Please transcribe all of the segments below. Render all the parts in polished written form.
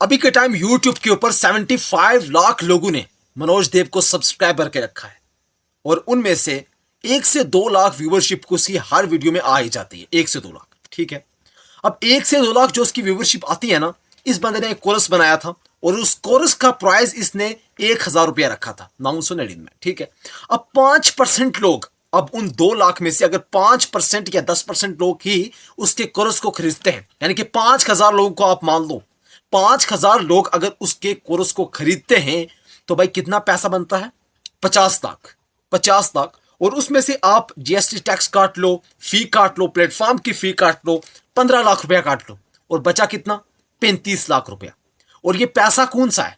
अभी के time YouTube के ऊपर 75 लाख लोगों ने मनोज देव को सब्सक्राइब करके रखा है और उनमें से 1 से 2 लाख व्यूवरशिप को उसकी हर वीडियो में आ ही जाती है। 1 से 2 लाख, ठीक है। अब 1 से 2 लाख जो उसकी व्यूवरशिप आती है ना, इस बंदे ने एक कोर्स बनाया था और उस कोर्स का प्राइस इसने 1,000 रुपया रखा था 999 में, ठीक है। अब 5% लोग, अब उन 2 लाख में से अगर 5% या 10% लोग ही उसके कोर्स को खरीदते हैं, यानी कि 5,000 लोगों को आप मान लो, 5,000 लोग अगर उसके कोर्स को खरीदते हैं तो भाई कितना पैसा बनता है? 50 लाख। 50 लाख, और उसमें से आप जीएसटी टैक्स काट लो, फी काट लो, प्लेटफॉर्म की फी काट लो, 15 लाख रुपया काट लो, और बचा कितना? 35 लाख रुपया। और ये पैसा कौन सा है?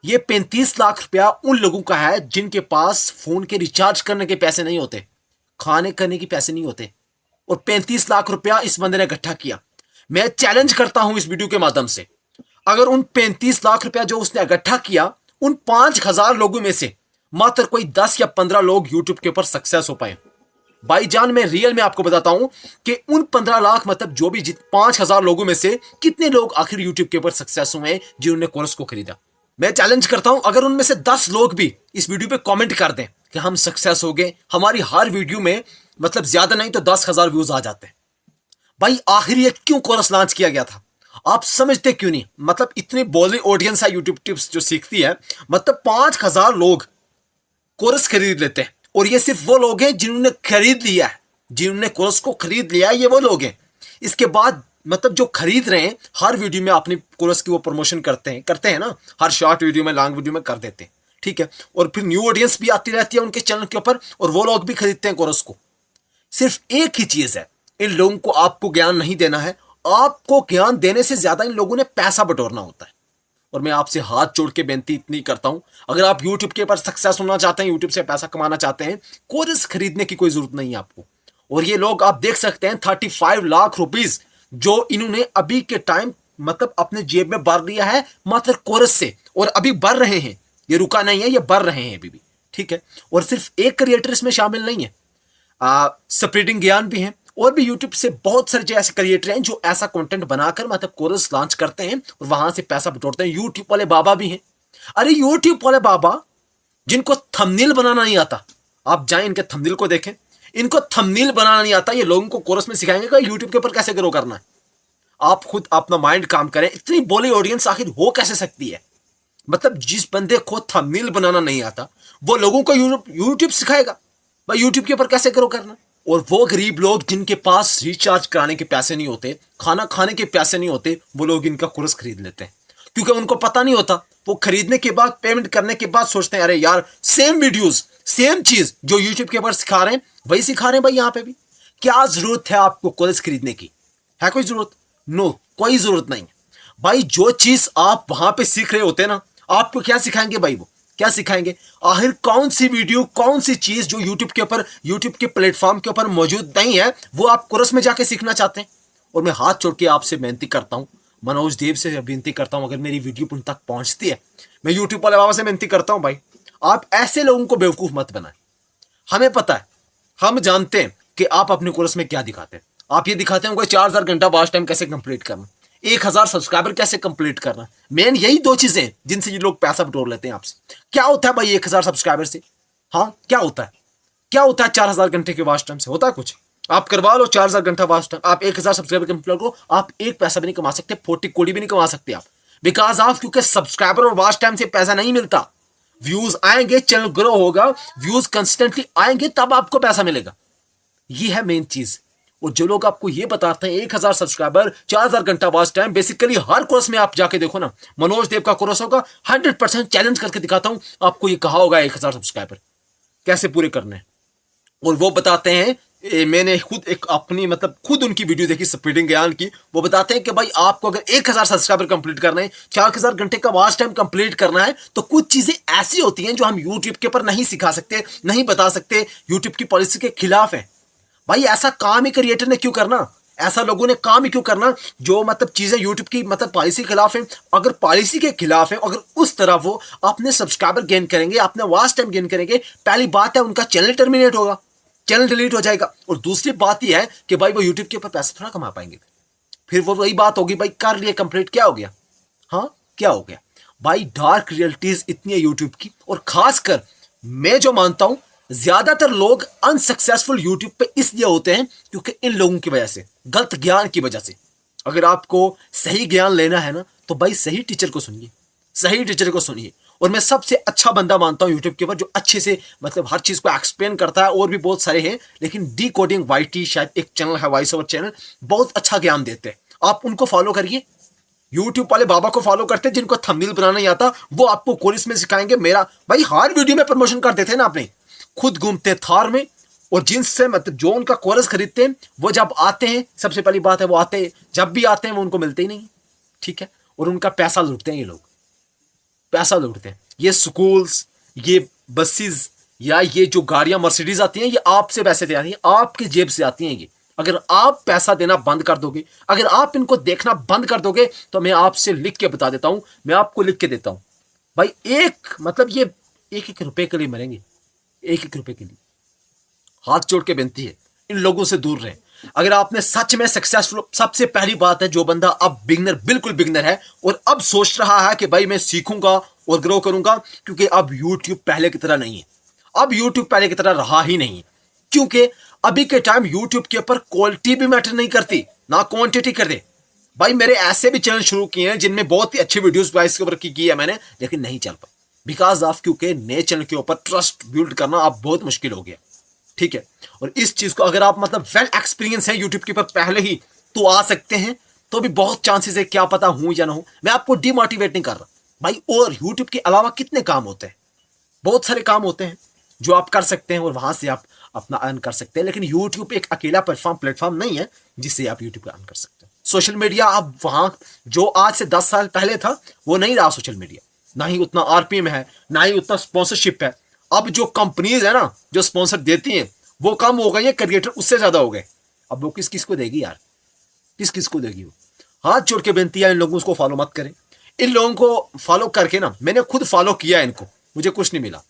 ये 35 लाख रुपया उन लोगों का है जिनके पास फोन के रिचार्ज करने के पैसे नहीं होते, खाने करने के पैसे नहीं होते, और 35 लाख रुपया इस बंदे ने इकट्ठा किया। मैं चैलेंज करता हूं इस वीडियो के माध्यम से, अगर उन 35 लाख रुपया जो उसने इकट्ठा किया, उन 5,000 लोगों में से मात्र कोई 10 या 15 लोग यूट्यूब के ऊपर सक्सेस हो पाए, भाईजान मैं रियल में आपको बताता हूं कि उन 15 लाख मतलब जो भी 5,000 लोगों में से कितने लोग आखिर यूट्यूब के ऊपर सक्सेस हुए जिन्होंने कोर्स को खरीदा। मैं चैलेंज करता हूं अगर उनमें से 10 लोग भी इस वीडियो पे कमेंट कर दें कि हम सक्सेस हो गए, हमारी हर वीडियो में मतलब ज्यादा नहीं तो 10,000 व्यूज आ जाते हैं। भाई आखिर ये क्यों कोर्स लॉन्च किया गया था? आप समझते क्यों नहीं? मतलब इतनी बॉली ऑडियंस है यूट्यूब टिप्स जो सीखती है, मतलब 5,000 लोग कोर्स खरीद लेते हैं, और ये सिर्फ वो लोग हैं जिन्होंने खरीद लिया है, जिन्होंने कोर्स को खरीद लिया है, ये वो लोग हैं। इसके बाद मतलब जो खरीद रहे हैं, हर वीडियो में अपनी कोर्स की वो प्रमोशन करते हैं ना, हर शॉर्ट वीडियो में, लॉन्ग वीडियो में कर देते हैं, ठीक है। और फिर न्यू ऑडियंस भी आती रहती है उनके चैनल के ऊपर, और वो लोग भी खरीदते हैं कोर्स को। सिर्फ एक ही चीज है, इन लोगों को आपको ज्ञान नहीं देना है, आपको ज्ञान देने से ज्यादा इन लोगों ने पैसा बटोरना होता है। और मैं आपसे हाथ जोड़ के बेनती इतनी करता हूं, अगर आप YouTube के ऊपर सक्सेस होना चाहते हैं, YouTube से पैसा कमाना चाहते हैं, कोर्स खरीदने की कोई जरूरत नहीं है आपको। और ये लोग आप देख सकते हैं 35 लाख रुपीज जो इन्होंने अभी के टाइम मतलब अपने जेब में भर लिया है मात्र कोर्स से, और अभी बढ़ रहे हैं, ये रुका नहीं है, ये बढ़ रहे हैं अभी भी, ठीक है। और सिर्फ एक क्रिएटर इसमें शामिल नहीं है, स्प्रेडिंग ज्ञान भी है, और भी यूट्यूब से बहुत सारे ऐसे क्रिएटर हैं जो ऐसा कंटेंट बनाकर मतलब कोर्स लॉन्च करते हैं और वहां से पैसा बटोरते हैं। यूट्यूब वाले बाबा भी हैं। अरे यूट्यूब वाले बाबा जिनको थंबनेल बनाना नहीं आता, आप जाएं इनके थंबनेल को देखें, इनको थंबनेल बनाना नहीं आता, ये लोगों को कोर्स में सिखाएंगे कि यूट्यूब के ऊपर कैसे ग्रो करना है। आप खुद अपना माइंड काम करें, इतनी बोली ऑडियंस आखिर हो कैसे सकती है? मतलब जिस बंदे को थंबनेल बनाना नहीं आता वो लोगों को यूट्यूब सिखाएगा भाई यूट्यूब के ऊपर कैसे ग्रो करना। और वो गरीब लोग जिनके पास रिचार्ज कराने के पैसे नहीं होते, खाना खाने के पैसे नहीं होते, वो लोग इनका कोर्स खरीद लेते हैं, क्योंकि उनको पता नहीं होता। वो खरीदने के बाद, पेमेंट करने के बाद सोचते हैं अरे यार सेम वीडियोस, सेम चीज जो यूट्यूब के ऊपर सिखा रहे हैं वही सिखा रहे हैं भाई यहाँ पे भी। क्या जरूरत है आपको कोर्स खरीदने की? है कोई जरूरत? नो, कोई जरूरत नहीं भाई। जो चीज आप वहां पे सीख रहे होते हैं ना, आपको क्या सिखाएंगे भाई? वो क्या सिखाएंगे? आखिर कौन सी वीडियो, कौन सी चीज जो यूट्यूब के ऊपर, यूट्यूब के प्लेटफॉर्म के ऊपर मौजूद नहीं है, वो आप कोर्स में जाके सीखना चाहते हैं। और मैं हाथ जोड़ के आपसे विनती करता हूं, मनोज देव से विनती करता हूं, अगर मेरी वीडियो उन तक पहुंचती है, मैं यूट्यूब वाले बाबा से विनती करता हूं भाई, आप ऐसे लोगों को बेवकूफ मत बनाएं। हमें पता है, हम जानते हैं कि आप अपने कोर्स में क्या दिखाते हैं। आप ये दिखाते हैं 4,000 घंटा वॉच टाइम कैसे कंप्लीट करना, 1,000 सब्सक्राइबर कैसे कंप्लीट करना। मेन यही 2 चीजें जिनसे ये लोग पैसा बटोर लेते हैं आपसे। क्या होता है भाई 1,000 सब्सक्राइबर से? हाँ क्या होता है? क्या होता है 4,000 घंटे के वॉच टाइम से? होता है कुछ? आप करवा लो 4,000 घंटा वॉच टाइम, आप 1,000 सब्सक्राइबर कंप्लीट करो, आप एक पैसा भी नहीं कमा सकते, 40 कोड़ी भी नहीं कमा सकते आप, बिकॉज ऑफ क्योंकि सब्सक्राइबर और वॉच टाइम से पैसा नहीं मिलता। व्यूज आएंगे, चैनल ग्रो होगा, व्यूज कंसिस्टेंटली आएंगे, तब आपको पैसा मिलेगा। ये है मेन चीज। और जो लोग आपको ये बताते हैं 1,000 सब्सक्राइबर, 4,000 घंटा वॉच टाइम, बेसिकली हर कोर्स में आप जाके देखो ना, मनोज देव का कोर्स होगा, 100% चैलेंज करके दिखाता हूं आपको, ये कहा होगा 1,000 सब्सक्राइबर कैसे पूरे करने हैं। और वो बताते हैं, मैंने खुद एक अपनी मतलब खुद उनकी वीडियो देखी स्पीडिंग ज्ञान की, वो बताते हैं कि भाई आपको अगर 1,000 सब्सक्राइबर कंप्लीट करना है, 4,000 घंटे का वॉच टाइम कंप्लीट करना है, तो कुछ चीजें ऐसी होती हैं जो हम यूट्यूब के ऊपर नहीं सिखा सकते, नहीं बता सकते, यूट्यूब की पॉलिसी के खिलाफ है। भाई ऐसा काम ही क्रिएटर ने क्यों करना, ऐसा लोगों ने काम ही क्यों करना जो मतलब चीजें यूट्यूब की मतलब पॉलिसी के खिलाफ है। अगर पॉलिसी के खिलाफ है, अगर उस तरह वो अपने सब्सक्राइबर गेन करेंगे, अपने वॉच टाइम गेन करेंगे, पहली बात है उनका चैनल टर्मिनेट होगा, चैनल डिलीट हो जाएगा। और दूसरी बात यह है कि भाई वो यूट्यूब के ऊपर पैसा थोड़ा कमा पाएंगे। फिर वो वही बात होगी, भाई कर लिए कंप्लीट, क्या हो गया? हाँ क्या हो गया भाई? डार्क रियलिटीज इतनी है यूट्यूब की, और खासकर मैं जो मानता हूं ज्यादातर लोग अनसक्सेसफुल यूट्यूब पे इसलिए होते हैं क्योंकि इन लोगों की वजह से, गलत ज्ञान की वजह से। अगर आपको सही ज्ञान लेना है ना, तो भाई सही टीचर को सुनिए, सही टीचर को सुनिए। और मैं सबसे अच्छा बंदा मानता हूं यूट्यूब के ऊपर जो अच्छे से मतलब हर चीज को एक्सप्लेन करता है, और भी बहुत सारे हैं, लेकिन डी कोडिंग वाईटी शायद एक चैनल है, वॉइस ओवर चैनल, बहुत अच्छा ज्ञान देते हैं। आप उनको फॉलो करिए। यूट्यूब वाले बाबा को फॉलो करते हैं जिनको थंबनेल बनाना नहीं आता, वो आपको कोर्स में सिखाएंगे। मेरा भाई हर वीडियो में प्रमोशन कर देते हैं ना, आपने खुद घूमते थार में, और जिनसे मतलब जो उनका कोर्स खरीदते हैं वो जब आते हैं, सबसे पहली बात है वो आते, जब भी आते हैं वो उनको मिलते ही नहीं, ठीक है, और उनका पैसा लूटते हैं ये लोग, पैसा लूटते हैं। ये स्कूल्स, ये बसेस, या ये जो गाड़ियां मर्सिडीज आती हैं, ये आपसे पैसे दे आती हैं, आपकी जेब से आती हैं ये। अगर आप पैसा देना बंद कर दोगे, अगर आप इनको देखना बंद कर दोगे, तो मैं आपसे लिख के बता देता हूं, मैं आपको लिख के देता हूं भाई, एक मतलब ये एक एक रुपए के लिए मरेंगे, एक एक रुपए के लिए। हाथ जोड़ के विनती है, इन लोगों से दूर रहें। अगर आपने सच में सक्सेसफुल, सबसे पहली बात है, जो बंदा अब बिगनर, बिल्कुल बिगनर है, और अब सोच रहा है कि भाई मैं सीखूंगा और ग्रो करूंगा, क्योंकि अब यूट्यूब पहले की तरह नहीं है, अब यूट्यूब पहले की तरह रहा ही नहीं है। क्योंकि अभी के टाइम यूट्यूब के ऊपर क्वालिटी भी मैटर नहीं करती, ना क्वांटिटी कर दे। भाई मेरे ऐसे भी चैनल शुरू किए हैं जिनमें बहुत ही अच्छी वीडियोस वाइस के ऊपर की है मैंने, लेकिन नहीं चल पाई, बिकॉज ऑफ क्योंकि नए चैनल के ऊपर ट्रस्ट बिल्ड करना अब बहुत मुश्किल हो गया, ठीक है। और इस चीज को अगर आप मतलब वेल एक्सपीरियंस है यूट्यूब के ऊपर पहले ही, तो आ सकते हैं, तो भी बहुत चांसेस है, क्या पता हूं या ना हूं। मैं आपको डिमोटिवेट नहीं कर रहा भाई, और यूट्यूब के अलावा कितने काम होते हैं, बहुत सारे काम होते हैं जो आप कर सकते हैं, और वहां से आप अपना अर्न कर सकते हैं। लेकिन यूट्यूब एक अकेला प्लेटफॉर्म नहीं है जिससे आप यूट्यूब पर अर्न कर सकते हैं। सोशल मीडिया अब वहां जो आज से 10 साल पहले था, वो नहीं रहा सोशल मीडिया, ना ही उतना आरपीएम है, ना ही उतना स्पॉन्सरशिप है। अब जो कंपनीज है ना, जो स्पॉन्सर देती हैं, वो कम हो गई है, क्रिएटर उससे ज्यादा हो गए। अब वो किस किस को देगी यार, किस किस को देगी वो? हाथ जोड़ के बेनती है, इन लोगों को फॉलो मत करें। इन लोगों को फॉलो करके ना, मैंने खुद फॉलो किया इनको, मुझे कुछ नहीं मिला,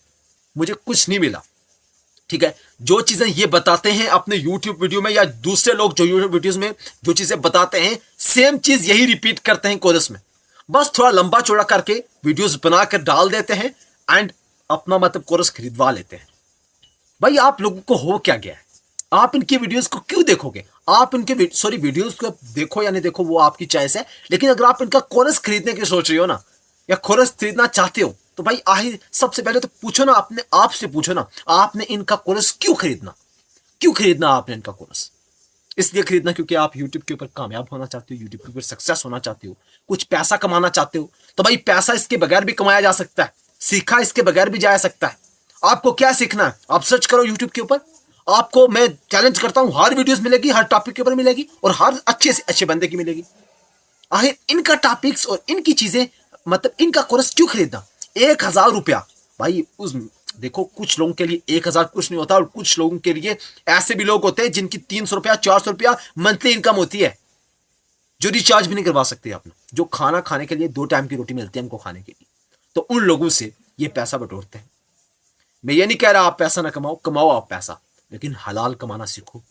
मुझे कुछ नहीं मिला, ठीक है। जो चीजें ये बताते हैं अपने यूट्यूब वीडियो में, या दूसरे लोग जो यूट्यूब वीडियोस में जो चीजें बताते हैं, सेम चीज यही रिपीट करते हैं कोरस में, बस थोड़ा लंबा चौड़ा करके वीडियोस बनाकर डाल देते हैं, एंड अपना मतलब कोरस खरीदवा लेते हैं। भाई आप लोगों को हो क्या गया है? आप इनकी वीडियोस को क्यों देखोगे? आप इनके वीडियोस को देखो या नहीं देखो, वो आपकी चॉइस है, लेकिन अगर आप इनका कोरस खरीदने की सोच रही हो ना, या कोरस खरीदना चाहते हो, तो भाई सबसे पहले तो पूछो ना, अपने आप से पूछो ना, आपने इनका कोरस क्यों खरीदना? क्यों खरीदना आपने इनका कोरस? इसलिए खरीदना क्योंकि आप यूट्यूब के ऊपर कामयाब होना चाहते हो, यूट्यूब के ऊपर सक्सेस होना चाहते हो, कुछ पैसा कमाना चाहते हो। तो भाई पैसा इसके बगैर भी कमाया जा सकता है, सीखा इसके बगैर भी जा सकता है। आपको क्या सीखना है? आप सर्च करो यूट्यूब के ऊपर, आपको मैं चैलेंज करता हूं, हर वीडियोस मिलेगी, हर टॉपिक के ऊपर मिलेगी, और हर अच्छे से अच्छे बंदे की मिलेगी। आखिर इनका टॉपिक्स और इनकी चीजें, मतलब इनका कोर्स क्यों खरीदना? 1,000 रुपया भाई, उस देखो कुछ लोगों के लिए 1,000 कुछ नहीं होता, और कुछ लोगों के लिए ऐसे भी लोग होते हैं जिनकी 300 रुपया 400 रुपया मंथली इनकम होती है, जो रिचार्ज भी नहीं करवा सकते अपना, जो खाना खाने के लिए 2 टाइम की रोटी मिलती है हमको खाने के लिए, तो उन लोगों से ये पैसा बटोरते हैं। मैं ये नहीं कह रहा आप पैसा ना कमाओ, कमाओ आप पैसा, लेकिन हलाल कमाना सीखो।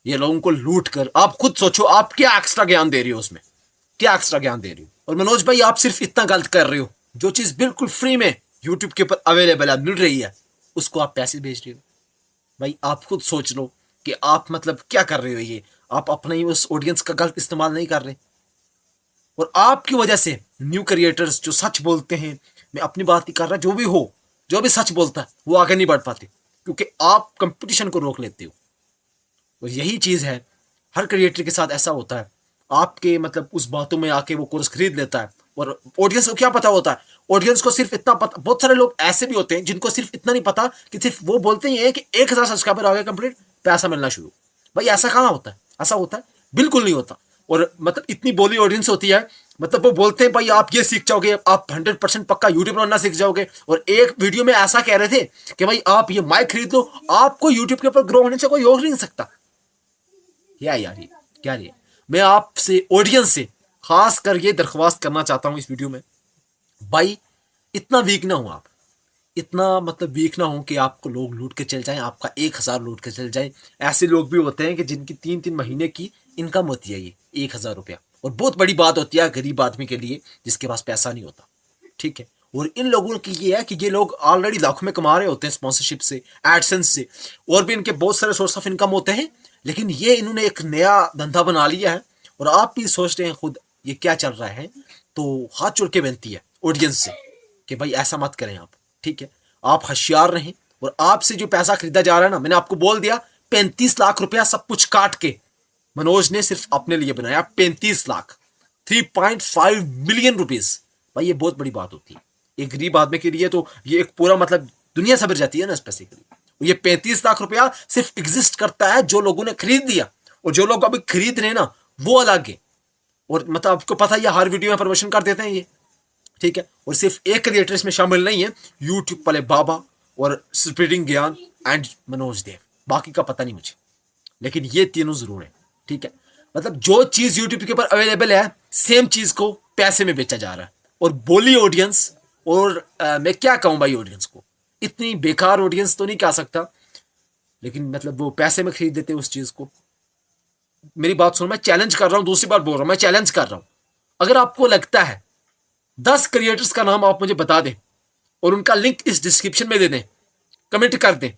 ये लोगों को लूट कर, आप खुद सोचो आप क्या एक्स्ट्रा ज्ञान दे रही हो उसमें, क्या एक्स्ट्रा ज्ञान दे रही हो? और मनोज भाई आप सिर्फ इतना गलत कर रहे हो, जो चीज बिल्कुल फ्री में यूट्यूब के ऊपर अवेलेबल है, मिल रही है, उसको आप पैसे भेज रहे हो। भाई आप खुद सोच लो कि आप मतलब क्या कर रहे हो, ये आप अपने ही उस ऑडियंस का गलत इस्तेमाल नहीं कर रहे। और आपकी वजह से न्यू क्रिएटर्स जो सच बोलते हैं, मैं अपनी बात ही कर रहा, जो भी हो, जो भी सच बोलता है, वो आगे नहीं बढ़ पाते, क्योंकि आप कंपटीशन को रोक लेते हो। और यही चीज है, हर क्रिएटर के साथ ऐसा होता है, आपके मतलब उस बातों में आके वो कोर्स खरीद लेता है, और ऑडियंस को क्या पता होता है? ऑडियंस को सिर्फ इतना पता, बहुत सारे लोग ऐसे भी होते हैं जिनको सिर्फ इतना नहीं पता, कि सिर्फ वो बोलते ही हैं कि 1,000 सब्सक्राइबर आ गए कंप्लीट, पैसा मिलना शुरू। भाई ऐसा कहाँ होता है? ऐसा होता है? बिल्कुल नहीं होता। और मतलब इतनी बोली ऑडियंस होती है, मतलब वो बोलते हैं भाई आप ये सीख जाओगे, आप 100% पक्का यूट्यूब बनना सीख जाओगे। और एक वीडियो में ऐसा कह रहे थे कि भाई आप ये माइक खरीद लो, आपको यूट्यूब के ऊपर ग्रो होने से कोई रोक नहीं सकता। क्या यार ये, क्या ये? मैं आपसे, ऑडियंस से खास कर ये दरख्वास्त करना चाहता हूं इस वीडियो में, भाई इतना वीक ना हो आप, इतना मतलब वीक ना हो कि आपको लोग लूट के चल जाएं, आपका 1,000 लूट के चल जाएं। ऐसे लोग भी होते हैं कि जिनकी 3-3 महीने की इनकम होती है, ये 1,000 रुपया, और बहुत बड़ी बात होती है गरीब आदमी के लिए जिसके पास पैसा नहीं होता, ठीक है। और इन लोगों की ये है कि ये लोग ऑलरेडी लाखों में कमा रहे होते हैं स्पॉन्सरशिप से, एडसेंस से, और भी इनके बहुत सारे सोर्स ऑफ इनकम होते हैं, लेकिन ये इन्होंने एक नया धंधा बना लिया है। और आप भी सोच रहे हैं खुद ये क्या चल रहा है, तो हाथ जोड़ के विनती है ऑडियंस से कि भाई ऐसा मत करें आप, ठीक है। आप होशियार रहें, और आपसे जो पैसा खरीदा जा रहा है ना, मैंने आपको बोल दिया 35 लाख रुपया सब कुछ काट के मनोज ने सिर्फ अपने लिए बनाया। 35 लाख, 3.5 मिलियन रुपीज। भाई ये बहुत बड़ी बात होती है एक गरीब आदमी के लिए, तो ये एक पूरा मतलब दुनिया सबर जाती है ना इस पैसे के लिए। ये 35 लाख रुपया सिर्फ एग्जिस्ट करता है जो लोगों ने खरीद दिया, और जो लोग अभी खरीद रहे हैं ना वो अलग है। और मतलब आपको पता है हर वीडियो में प्रमोशन कर देते हैं ये, ठीक है। और सिर्फ एक क्रिएटर इसमें शामिल नहीं है, यूट्यूब वाले बाबा और स्प्रेडिंग ज्ञान एंड मनोज देव, बाकी का पता नहीं मुझे, लेकिन ये तीनों जरूर है, ठीक है। मतलब जो चीज यूट्यूब के ऊपर अवेलेबल है सेम चीज को पैसे में बेचा जा रहा है। और बोली ऑडियंस, और मैं क्या कहूं भाई ऑडियंस को, इतनी बेकार ऑडियंस तो नहीं कह सकता, लेकिन मतलब वो पैसे में खरीद देते उस चीज को। मेरी बात सुनो, मैं चैलेंज कर रहा हूं, दूसरी बार बोल रहा हूं, मैं चैलेंज कर रहा हूं। अगर आपको लगता है 10 क्रिएटर्स का नाम आप मुझे बता दें और उनका लिंक इस डिस्क्रिप्शन में दे दें, कमेंट कर दें,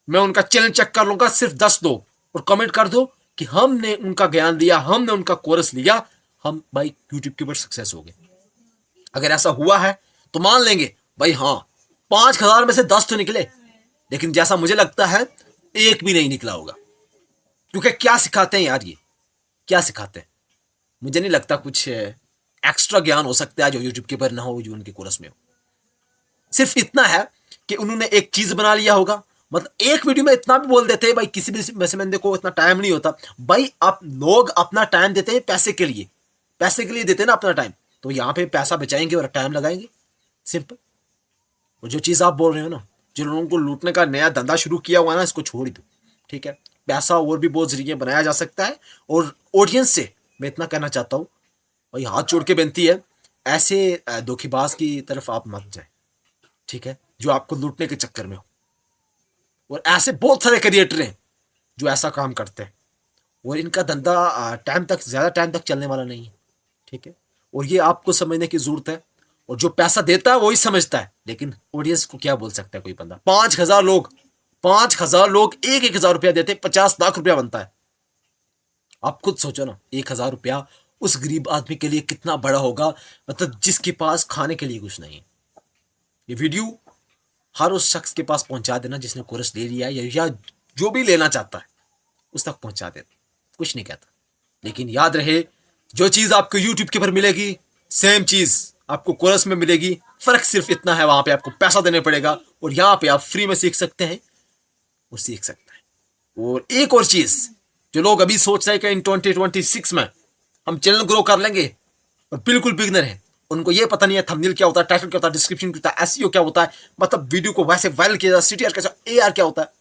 मैं उनका चैनल चेक कर लूंगा। सिर्फ 10 दो और कमेंट कर दो कि हमने उनका ज्ञान लिया, हमने उनका कोर्स लिया, हम भाई यूट्यूब के ऊपर सक्सेस हो गए। अगर ऐसा हुआ है तो मान लेंगे भाई हाँ 5,000 में से 10 तो निकले, लेकिन जैसा मुझे लगता है एक भी नहीं निकला होगा। क्योंकि क्या सिखाते हैं यार, ये क्या सिखाते हैं? मुझे नहीं लगता कुछ एक्स्ट्रा ज्ञान हो सकता है जो यूट्यूब के ऊपर ना हो, जो उनके कोर्स में हो। सिर्फ इतना है कि उन्होंने एक चीज बना लिया होगा। मतलब एक वीडियो में इतना भी बोल देते हैं भाई, किसी भी वैसे बंदे को इतना टाइम नहीं होता भाई। आप लोग अपना टाइम देते हैं पैसे के लिए, पैसे के लिए देते हैं ना अपना टाइम, तो यहाँ पे पैसा बचाएंगे और टाइम लगाएंगे, सिंपल। और जो चीज आप बोल रहे हो ना, जिन लोगों को लूटने का नया धंधा शुरू किया हुआ है ना, इसको छोड़ ही दो, ठीक है। पैसा और भी बहुत जरिए बनाया जा सकता है। और ऑडियंस से मैं इतना कहना चाहता हूँ भाई, हाथ जोड़ के बेनती है, ऐसे धोखेबाज की तरफ आप मत जाए, ठीक है, जो आपको लूटने के चक्कर में हो। और ऐसे बहुत सारे क्रिएटर हैं जो ऐसा काम करते हैं, और इनका धंधा टाइम तक, ज्यादा टाइम तक चलने वाला नहीं है, ठीक है। और ये आपको समझने की जरूरत है। और जो पैसा देता है वही समझता है, लेकिन ऑडियंस को क्या बोल सकता है कोई बंदा? 5,000 लोग, 5,000 लोग 1,000 रुपया देते, 50 लाख रुपया बनता है। आप खुद सोचो ना, 1,000 रुपया उस गरीब आदमी के लिए कितना बड़ा होगा, मतलब जिसके पास खाने के लिए कुछ नहीं है। ये वीडियो हर उस शख्स के पास पहुंचा देना जिसने कोर्स ले लिया है, या जो भी लेना चाहता है उस तक पहुंचा देना, कुछ नहीं कहता। लेकिन याद रहे, जो चीज आपको यूट्यूब के ऊपर मिलेगी सेम चीज आपको कोर्स में मिलेगी। फर्क सिर्फ इतना है, वहां पे आपको पैसा देना पड़ेगा, और यहाँ पे आप फ्री में सीख सकते हैं, वो सीख सकता है। और एक और चीज, जो लोग अभी सोच रहे हैं कि इन 2026 में हम चैनल ग्रो कर लेंगे, और बिल्कुल बिगनर है, उनको ये पता नहीं है थंबनेल क्या होता है, टाइटल क्या होता है, डिस्क्रिप्शन क्या होता है, एसईओ क्या होता है, मतलब वीडियो को वैसे वायरल किया जाता है, सीटीआर कैसा, एआर क्या होता है,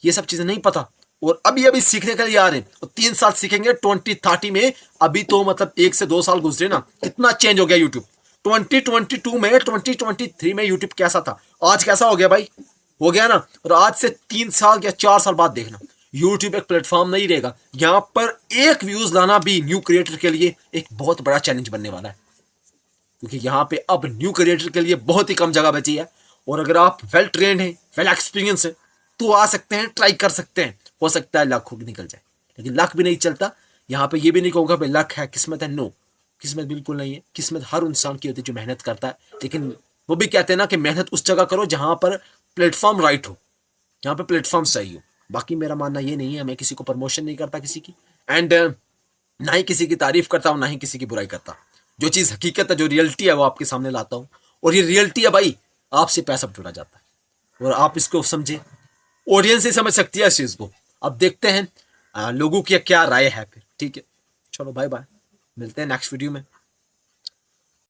ये सब चीजें नहीं पता। और अभी अभी सीखने के लिए आ रहे हैं, और 3 साल सीखेंगे 2030 में। अभी तो मतलब 1 से 2 साल गुजरे ना, कितना चेंज हो गया यूट्यूब। 2022 में, 2023 में यूट्यूब कैसा था, आज कैसा हो गया भाई, हो गया ना। और आज से 3 साल या 4 साल बाद देखना, यूट्यूब एक प्लेटफॉर्म नहीं रहेगा, यहाँ पर एक व्यूज लाना भी न्यू क्रिएटर के लिए एक बहुत बड़ा चैलेंज बनने वाला है। क्योंकि यहाँ पे अब न्यू क्रिएटर के लिए बहुत ही कम जगह बची है। और अगर आप वेल ट्रेंड हैं, वेल एक्सपीरियंस है, तो आ सकते हैं, ट्राई कर सकते हैं। हो सकता है लक निकल जाए, लेकिन लक भी नहीं चलता। यहाँ पे ये भी नहीं कहूँगा भाई लक है, किस्मत है, नो, किस्मत बिल्कुल नहीं है। किस्मत हर इंसान की होती है जो मेहनत करता है, लेकिन वो भी कहते हैं ना कि मेहनत उस जगह करो जहाँ पर प्लेटफॉर्म राइट हो, जहाँ पे प्लेटफॉर्म सही हो। बाकी मेरा मानना ये नहीं है, मैं किसी को प्रमोशन नहीं करता किसी की, एंड ना ही किसी की तारीफ करता हूँ, ना ही किसी की बुराई करता। जो चीज़ हकीकत है, जो रियलिटी है, वो आपके सामने लाता हूँ। और ये रियलिटी है भाई, आपसे पैसा जुड़ा जाता है, और आप इसको समझे, ऑडियंस ही समझ सकती है इस चीज़ को। अब देखते हैं लोगों की क्या राय है फिर, ठीक है। चलो बाय बाय, मिलते हैं नेक्स्ट वीडियो में।